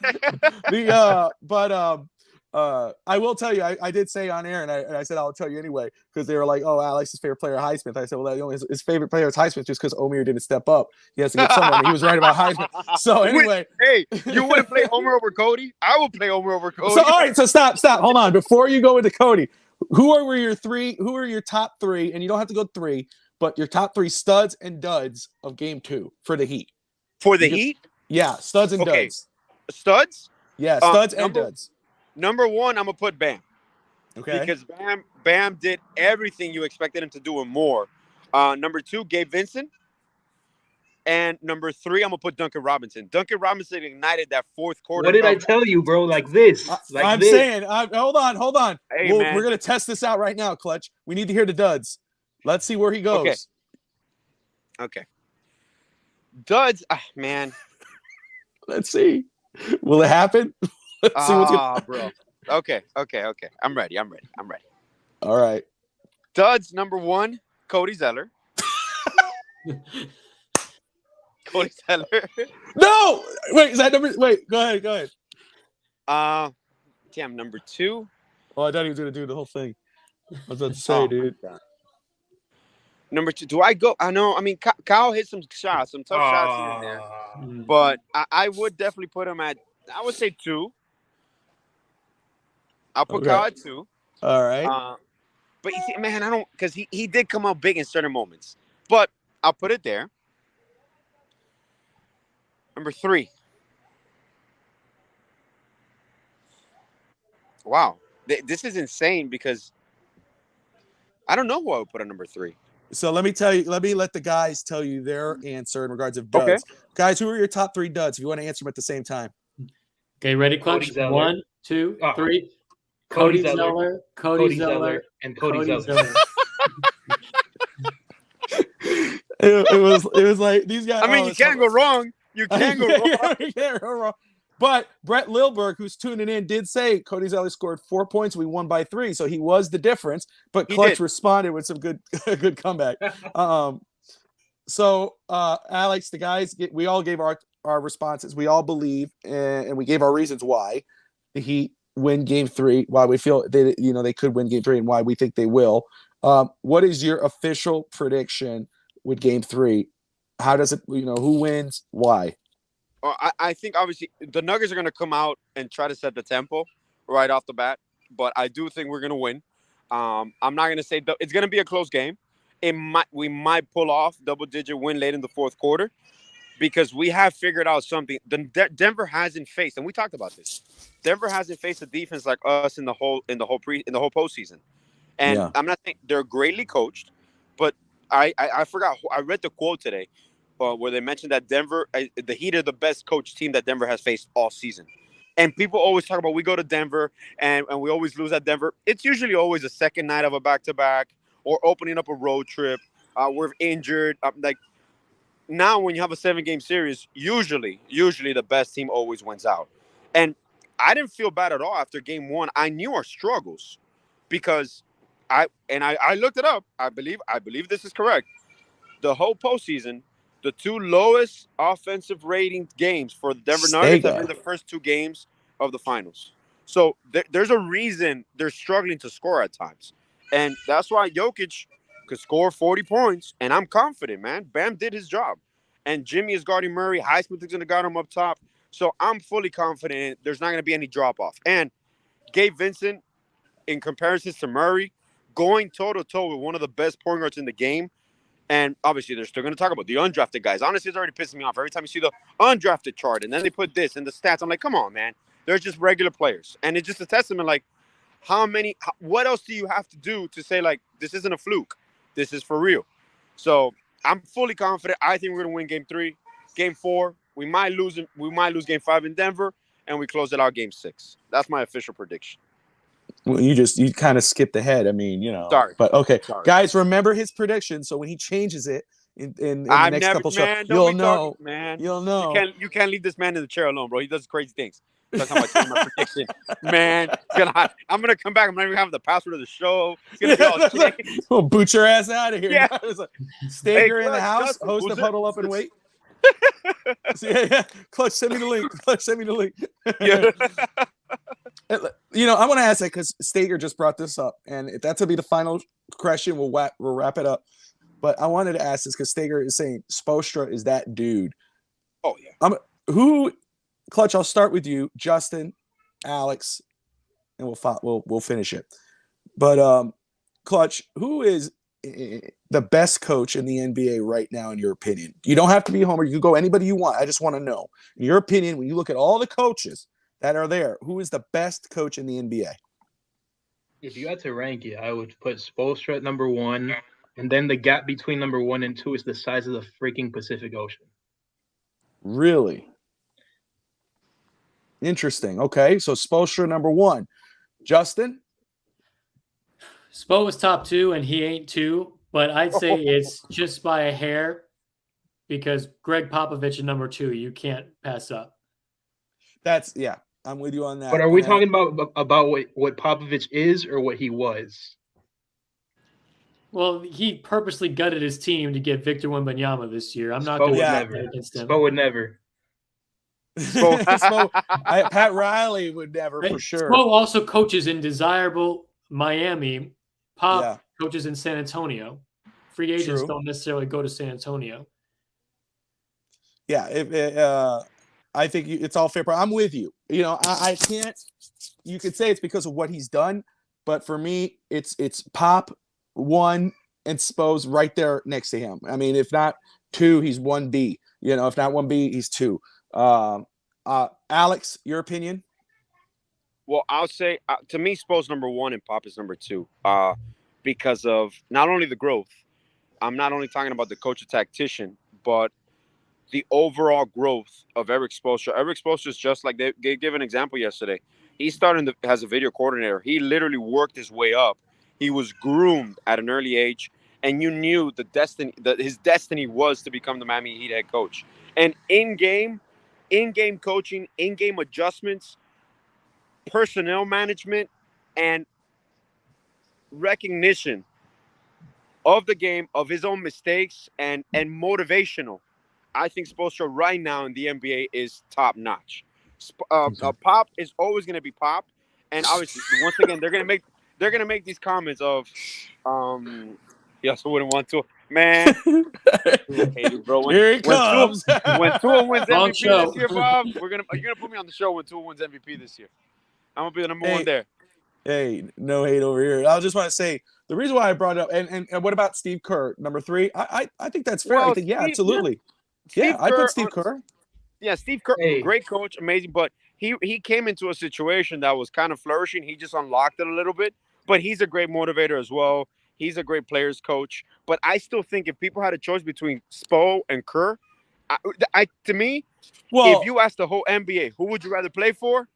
I will tell you, I did say on air, and I said I'll tell you anyway, because they were like, "Oh, Alex's favorite player, Highsmith." I said, "Well, his favorite player is Highsmith just because Omer didn't step up. He has to get someone." He was right about Highsmith. So anyway, hey, you wouldn't play Omer over Cody? I would play Omer over Cody. So all right, so stop. Hold on, before you go into Cody, who are your 3? Who are your top 3? And you don't have to go 3, but your top 3 studs and duds of game 2 for the Heat. For the You just- Heat, Yeah, studs and Okay. duds. studs. Yeah, studs and number- duds. Number 1, I'm gonna put Bam. Okay. Because Bam did everything you expected him to do and more. Number 2, Gabe Vincent. And number 3, I'm gonna put Duncan Robinson. Duncan Robinson ignited that fourth quarter. What did I tell you, bro? Like this. Like I'm this. saying, hold on. Hey, man. We're gonna test this out right now, Clutch. We need to hear the duds. Let's see where he goes. Okay. Duds, man. Let's see. Will it happen? Let's see what's going. Bro. Okay. I'm ready. All right. Duds, number 1, Cody Zeller. Cody Zeller. No, wait. Is that number? Wait. Go ahead. Damn, number 2. Oh, I thought he was gonna do the whole thing. I was about to say, dude. Number 2. Do I go? I know. I mean, Kyle hit some shots, some tough shots here and there. But I would definitely put him at, I would say 2. I'll put Kyle at 2. All right. But you see, man, I don't, because he did come out big in certain moments. But I'll put it there. Number 3. Wow. This is insane because I don't know who I would put on number 3. So let me let the guys tell you their answer in regards of duds. Okay. Guys, who are your top 3 duds? If you want to answer them at the same time. Okay, ready, Clutch? Cody Zeller. 1, 2, 3. Cody Cody Zeller, Cody Zeller, and Cody Zeller. It was like these guys. I mean, you can't go wrong. You can't go wrong. You can't go wrong. But Brett Lilberg, who's tuning in, did say Cody Zeller scored 4 points. We won by 3, so he was the difference. But He Clutch did. responded with some good comeback. So Alex, the guys, we all gave our responses. We all believe, and we gave our reasons why the Heat win Game 3. Why we feel they could win Game 3, and why we think they will. What is your official prediction with Game 3? How does it? Who wins? Why? I think obviously the Nuggets are going to come out and try to set the tempo right off the bat, but I do think we're going to win. I'm not going to say it's going to be a close game. We might pull off double-digit win late in the fourth quarter because we have figured out something. Denver hasn't faced, and we talked about this. Denver hasn't faced a defense like us in the whole postseason. And Yeah. I'm not saying they're greatly coached, but I forgot. I read the quote today. Where they mentioned that the Heat are the best coach team that Denver has faced all season. And people always talk about we go to Denver and we always lose at Denver. It's usually always a second night of a back-to-back or opening up a road trip. We're injured. Now when you have a 7-game series, usually the best team always wins out. And I didn't feel bad at all after Game 1. I knew our struggles because I looked it up. I believe this is correct. The whole postseason, the 2 lowest offensive rating games for the Denver Nuggets have been the first 2 games of the finals. So there's a reason they're struggling to score at times. And that's why Jokic could score 40 points. And I'm confident, man. Bam did his job. And Jimmy is guarding Murray. Highsmith is going to guard him up top. So I'm fully confident there's not going to be any drop-off. And Gabe Vincent, in comparison to Murray, going toe-to-toe with one of the best point guards in the game. And obviously, they're still going to talk about the undrafted guys. Honestly, it's already pissing me off. Every time you see the undrafted chart and then they put this and the stats, I'm like, come on, man. They're just regular players. And it's just a testament, like, what else do you have to do to say, like, this isn't a fluke? This is for real. So I'm fully confident. I think we're going to win Game 3. Game 4, we might lose Game 5 in Denver, and we close it out Game 6. That's my official prediction. Well, you kind of skipped ahead. I mean, Sorry. But okay, Sorry. guys, remember his prediction. So when he changes it in the next couple shows, you'll know. Man. You'll know. You can't leave this man in the chair alone, bro. He does crazy things. Talking about my prediction, man. I'm gonna come back. I'm not even having the password of the show. It's gonna be all changed. We'll boot your ass out of here. Yeah. Stager in the Clutch, house. Justin, Host who's of it? Huddle Up and Wait. Yeah. Clutch, send me the link. Clutch, send me the link. Yeah. I want to ask that because Stager just brought this up, and if that's gonna be the final question, we'll wrap it up. But I wanted to ask this because Stager is saying Spoelstra is that dude. Oh yeah. Clutch, I'll start with you, Justin, Alex, and we'll finish it. But Clutch, who is the best coach in the NBA right now, in your opinion? You don't have to be a homer. You can go anybody you want. I just want to know, in your opinion, when you look at all the coaches that are there, who is the best coach in the NBA? If you had to rank it, I would put Spoelstra at number 1, and then the gap between number 1 and 2 is the size of the freaking Pacific Ocean. Really? Interesting. Okay, so Spoelstra number 1. Justin? Spo was top 2, and he ain't 2, but I'd say it's just by a hair because Greg Popovich at number 2, you can't pass up. Yeah, I'm with you on that. But are we talking about what Popovich is or what he was? Well, he purposely gutted his team to get Victor Wembanyama this year. I'm not Spo going would to never. against him. Spo would never. Pat Riley would never, for sure. Spo also coaches in desirable Miami. Pop Yeah. coaches in San Antonio. Free agents True. don't necessarily go to San Antonio. Yeah, I think it's all fair. I'm with you. You know, I can't. You could say it's because of what he's done, but for me, it's Pop 1 and Spo's right there next to him. I mean, if not 2, he's 1B. You know, if not 1B, he's 2. Alex, your opinion? Well, I'll say to me, Spo's number 1 and Pop is number 2, because of not only the growth. I'm not only talking about the coach or tactician, but the overall growth of Eric Spoelstra. Eric Spoelstra is just like they gave an example yesterday. He started as a video coordinator. He literally worked his way up. He was groomed at an early age, and you knew his destiny was to become the Miami Heat head coach. And in-game coaching, in-game adjustments, personnel management, and recognition of the game, of his own mistakes, and motivational. I think Spoelstra right now in the NBA is top notch. Pop is always going to be Pop, and obviously, once again, they're going to make these comments of, he also wouldn't want to, man. Bro. Here he comes. When Tua wins Wrong MVP show. this year, Bob, you're gonna put me on the show when Tua wins MVP this year. I'm gonna be the number 1 there. Hey, no hate over here. I just want to say the reason why I brought it up, and what about Steve Kerr, number 3? I think that's fair. Well, I think, yeah, Steve, absolutely. Steve I Kerr, put Steve Kerr. Yeah, Steve Kerr, Hey. great coach, amazing, but he came into a situation that was kind of flourishing. He just unlocked it a little bit, but he's a great motivator as well. He's a great players coach. But I still think if people had a choice between Spo and Kerr, to me, if you ask the whole NBA, who would you rather play for?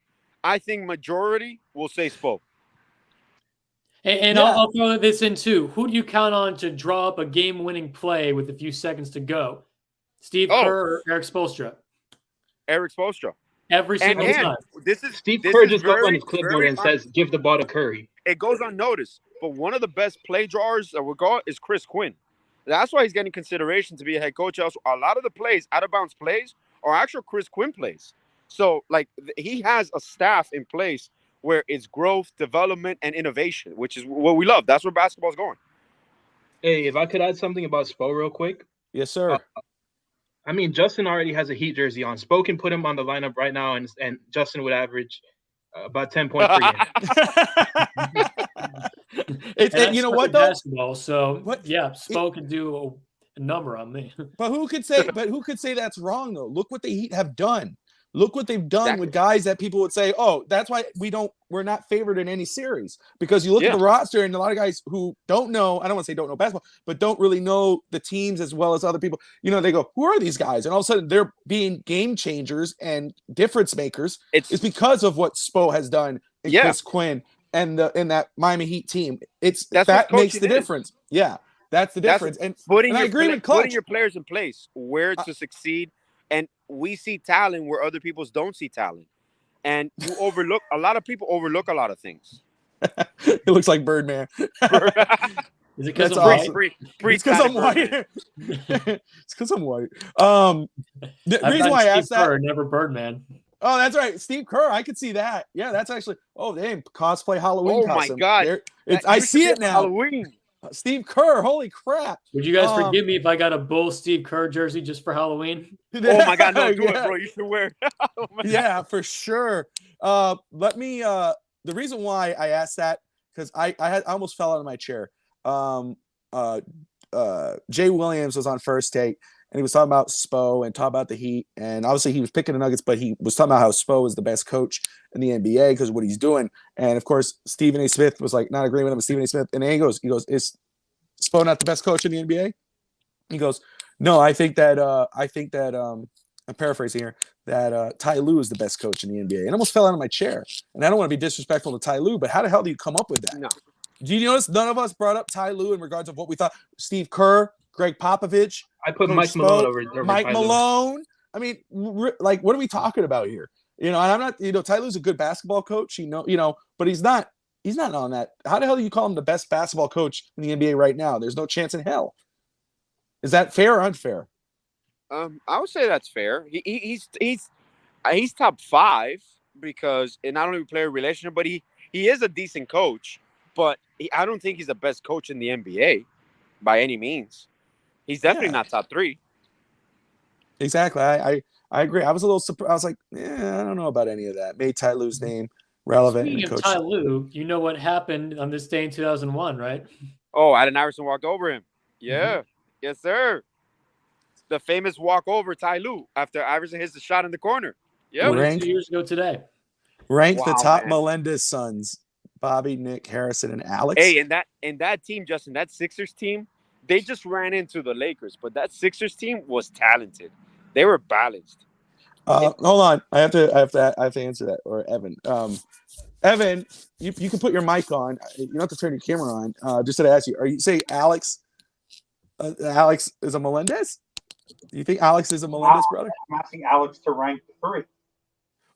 I think majority will say Spo. And I'll throw this in too. Who do you count on to draw up a game-winning play with a few seconds to go? Steve Kerr or Eric Spoelstra? Eric Spoelstra. Every single time. Steve Kerr just got on his clipboard and says, "Give the ball to Curry." It goes unnoticed, but one of the best play drawers that we got is Chris Quinn. That's why he's getting consideration to be a head coach. Also, a lot of the plays, out of bounds plays, are actual Chris Quinn plays. So, like, he has a staff in place where it's growth, development, and innovation, which is what we love. That's where basketball's going. Hey, if I could add something about Spo real quick. Yes, sir. I mean, Justin already has a Heat jersey on. Spo can put him on the lineup right now, and Justin would average about 10 points per game. You know what though? Basketball, so yeah, Spo can do a number on me. But who could say that's wrong though? Look what the Heat have done. Look what they've done with guys that people would say, oh, that's why we're not favored in any series, because you look at the roster and a lot of guys who don't know, I don't want to say don't know basketball, but don't really know the teams as well as other people. You know, they go, who are these guys? And all of a sudden they're being game changers and difference makers. It's because of what Spo has done and Chris Quinn and in that Miami Heat team. That makes the difference. Yeah, that's the difference. And I agree with Clutch. Putting your players in place where to succeed. And we see talent where other people don't see talent. And a lot of people overlook a lot of things. It looks like Birdman. Is it because I'm white? It's because I'm white. It's because I'm white. The reason why I asked that. Never Birdman. Oh, that's right. Steve Kerr. I could see that. Yeah, that's actually. Oh, damn. Cosplay Halloween costume. My God. I see it now. Halloween. Steve Kerr. Holy crap. Would you guys forgive me if I got a Bull Steve Kerr jersey just for Halloween? Oh, my God. No, do it, bro. You should wear it. Yeah, for sure. Let me. The reason why I asked that, because I almost fell out of my chair. I Jay Williams was on First Take, and he was talking about Spo and talking about the Heat. And obviously, he was picking the Nuggets, but he was talking about how Spo is the best coach in the NBA because of what he's doing. And of course, Stephen A. Smith was like not agreeing with him. Stephen A. Smith, and then he goes, "Is Spo not the best coach in the NBA?" He goes, "No, I think that I'm paraphrasing here, that Ty Lue is the best coach in the NBA." And I almost fell out of my chair. And I don't want to be disrespectful to Ty Lue, but how the hell do you come up with that? No. Do you notice none of us brought up Ty Lue in regards of what we thought? Steve Kerr, Greg Popovich, I put Coach Mike Spo, Malone over Mike Ty Lue. Malone. I mean, like, what are we talking about here? And I'm not, Ty Lue's a good basketball coach, but he's not on that. How the hell do you call him the best basketball coach in the NBA right now? There's no chance in hell. Is that fair or unfair? I would say that's fair. He's top 5 because it not only player relationship, but he is a decent coach. But I don't think he's the best coach in the NBA by any means. He's definitely not top 3. Exactly. I agree. I was a little surprised. I was like, I don't know about any of that. Made Ty Lue's name relevant. Speaking of Ty Lue, you know what happened on this day in 2001, right? Oh, Allen Iverson walked over him. Yeah. Yes, sir. The famous walkover Ty Lue after Iverson hits the shot in the corner. Yeah. 22 years ago today. Rank the top man. Melendez sons: Bobby, Nick, Harrison, and Alex. Hey, and that team, Justin, that Sixers team, they just ran into the Lakers, but that Sixers team was talented. They were balanced. Hold on, I have to answer that, or Evan. Evan, you can put your mic on. You don't have to turn your camera on. Just to ask you, are you saying Alex? Alex is a Melendez? Do you think Alex is a Melendez brother? I'm asking Alex to rank the 3.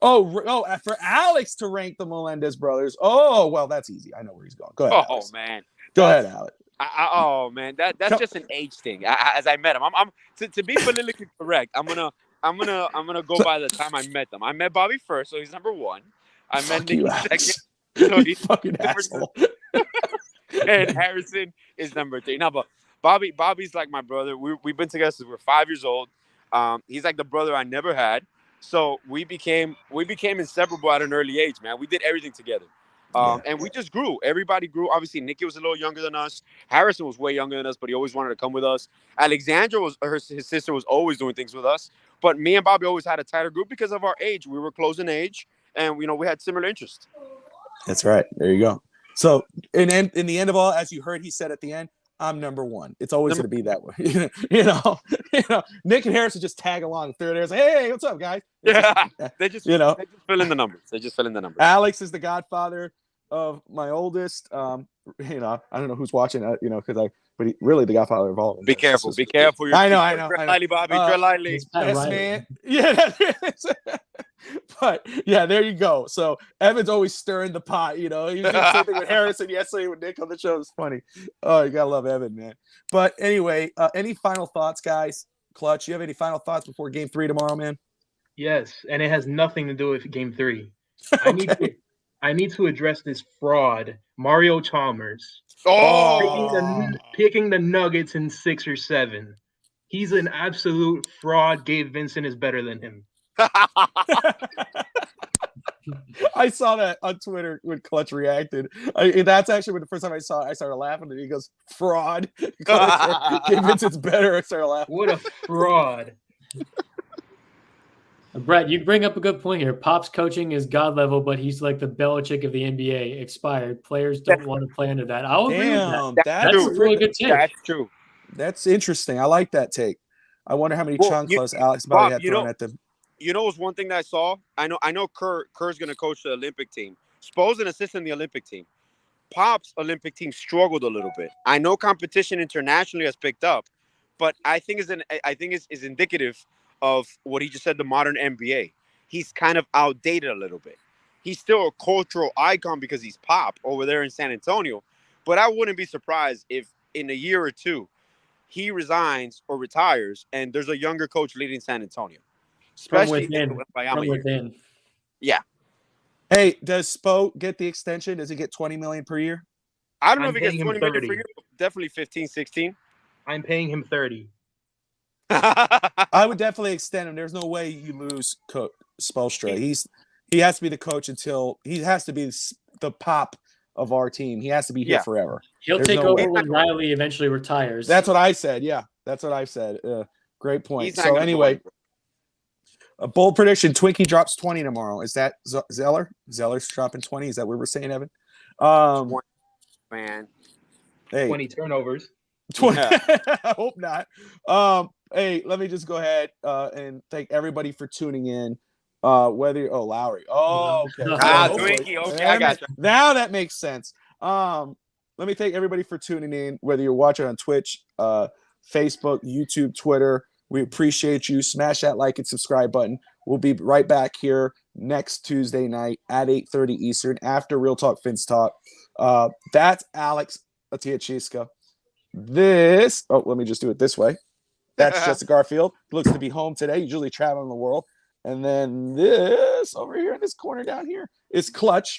For Alex to rank the Melendez brothers. Oh, well, that's easy. I know where he's going. Go ahead. Oh, Alex. man. Go ahead, Alex. Oh man, that's just an age thing. As I met him, I'm to be politically correct. I'm gonna go by the time I met them. I met Bobby first, so he's number 1. I met Nick second, so he's fucking asshole. and Harrison is number 3. Now, but Bobby's like my brother. We've been together since we're 5 years old. He's like the brother I never had. So we became inseparable at an early age, man. We did everything together. And we just grew. Everybody grew. Obviously, Nikki was a little younger than us. Harrison was way younger than us, but he always wanted to come with us. Alexandra his sister was always doing things with us. But me and Bobby always had a tighter group because of our age. We were close in age, and we had similar interests. That's right. There you go. So, in the end of all, as you heard, he said at the end, I'm number 1. It's always going to be that way. Nick and Harrison just tag along. They're there, like, hey, what's up, guys? They just fill in the numbers. Alex is the godfather of my oldest. I don't know who's watching. Really the godfather of all of them. Be careful. Be careful. I know. Tread lightly, Bobby. Tread lightly. Yes, man. Yeah. But yeah, there you go. So Evan's always stirring the pot. He was doing the same thing with Harrison yesterday with Nick on the show. It's funny. Oh, you gotta love Evan, man. But anyway, any final thoughts, guys? Clutch, you have any final thoughts before Game 3 tomorrow, man? Yes, and it has nothing to do with Game 3. Okay. I need to address this fraud, Mario Chalmers. Picking the Nuggets in 6 or 7. He's an absolute fraud. Gabe Vincent is better than him. I saw that on Twitter when Clutch reacted. That's actually when the first time I saw it, I started laughing. And he goes, fraud. Gabe Vincent's better. I started laughing. What a fraud. Brett, you bring up a good point here. Pop's coaching is god level, but he's like the Belichick of the NBA. Expired. Players don't want to play under that. I'll agree with that. That's a really good take. That's true. That's interesting. I like that take. I wonder how many chanclas Alex Bobby had thrown at them. You know, was one thing that I saw. I know Kerr's going to coach the Olympic team. Spo's an assistant in the Olympic team. Pop's Olympic team struggled a little bit. I know competition internationally has picked up, but I think is indicative of what he just said, the modern NBA. He's kind of outdated a little bit. He's still a cultural icon because he's Pop over there in San Antonio. But I wouldn't be surprised if in a year or two he resigns or retires and there's a younger coach leading San Antonio. Especially from within. Yeah. Hey, does Spo get the extension? Does he get $20 million per year? I don't know if he gets $20 million per year. Definitely 15, 16. I'm paying him 30. I would definitely extend him. There's no way you lose Spoelstra. He has to be the coach until he has to be the Pop of our team. He has to be here Yeah. forever. He'll There's take no over way. when Riley eventually retires. That's what I said. Yeah, that's what I said. Great point. He's not So gonna go anyway, anywhere. a bold prediction: Twinkie drops 20 tomorrow. Is that Zeller? Zeller's dropping 20. Is that what we're saying, Evan? 20, man. Hey, 20 turnovers. 20. Yeah. I hope not. Hey, let me just go ahead and thank everybody for tuning in. Whether Lowry. Oh, okay. Twinkie, okay, I got you. Now that makes sense. Let me thank everybody for tuning in, whether you're watching on Twitch, Facebook, YouTube, Twitter. We appreciate you. Smash that like and subscribe button. We'll be right back here next Tuesday night at 8:30 Eastern after Real Talk Fins Talk. That's Alex Atiachiska. This, let me just do it this way. That's Jessica Garfield. Looks to be home today. Usually traveling the world. And then this over here in this corner down here is Clutch.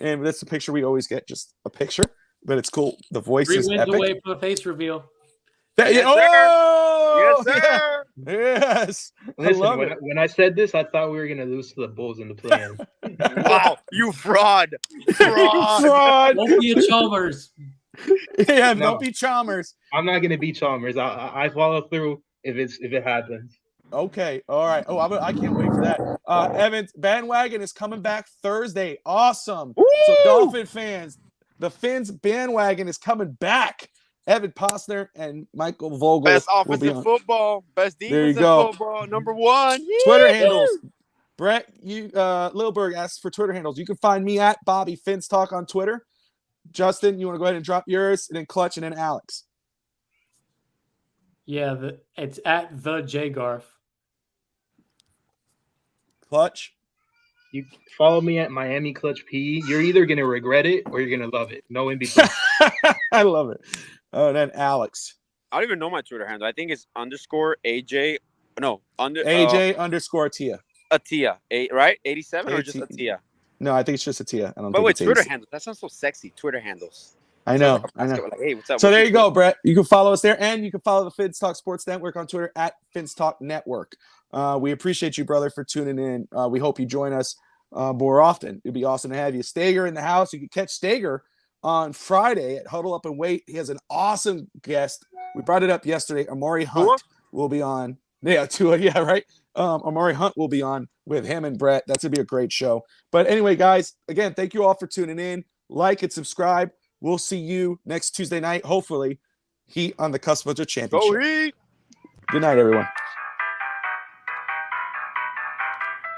And that's the picture we always get, just a picture. But it's cool. The voice 3 is wins epic. away from a face reveal. Yes, Oh, Yes, sir. yeah. Yes. I Listen, love when, it. when I said this, I thought we were gonna lose to the Bulls in the play-in. Wow, you fraud. Fraud. Fraud. Won't be a Chalmers. Yeah, No. don't be Chalmers. I'm not gonna beat Chalmers. I follow through if it happens. Okay. All right. Oh, I can't wait for that. Evans bandwagon is coming back Thursday. Awesome. So Dolphin fans, the Fins bandwagon is coming back. Evan Posner and Michael Vogel Best will be offensive on. football. Best There you defensive go. football. Number one. Twitter Yee! handles. Brett, Lilberg asks for Twitter handles. You can find me at Bobby Fins Talk on Twitter. Justin, you want to go ahead and drop yours, and then Clutch, and then Alex. Yeah, it's at the J Garf. Clutch. You follow me at Miami Clutch P. You're either gonna regret it or you're gonna love it. No in between. I love it. Oh, and then Alex. I don't even know my Twitter handle. I think it's _AJ. No, AJ _ Tia. Atia. Right? 87 or just AT. Atia? No, I think it's just a Tia. I don't But think wait, it's Twitter 86. handles. That sounds so sexy. Twitter handles. I know. I know. Like, hey, what's up? So What's there your you go, Twitter? Brett. You can follow us there, and you can follow the Fins Talk Sports Network on Twitter at Fins Talk Network. We appreciate you, brother, for tuning in. We hope you join us more often. It'd be awesome to have you. Stager in the house. You can catch Stager on Friday at Huddle Up and Wait. He has an awesome guest. We brought it up yesterday. Amari Hunt will be on. Yeah, Tua. Yeah, right. Amari Hunt will be on with him and Brett. That's gonna be a great show. But anyway, guys, again, thank you all for tuning in. Like and subscribe. We'll see you next Tuesday night. Hopefully, Heat on the cusp of the championship. Go Heat! Good night, everyone.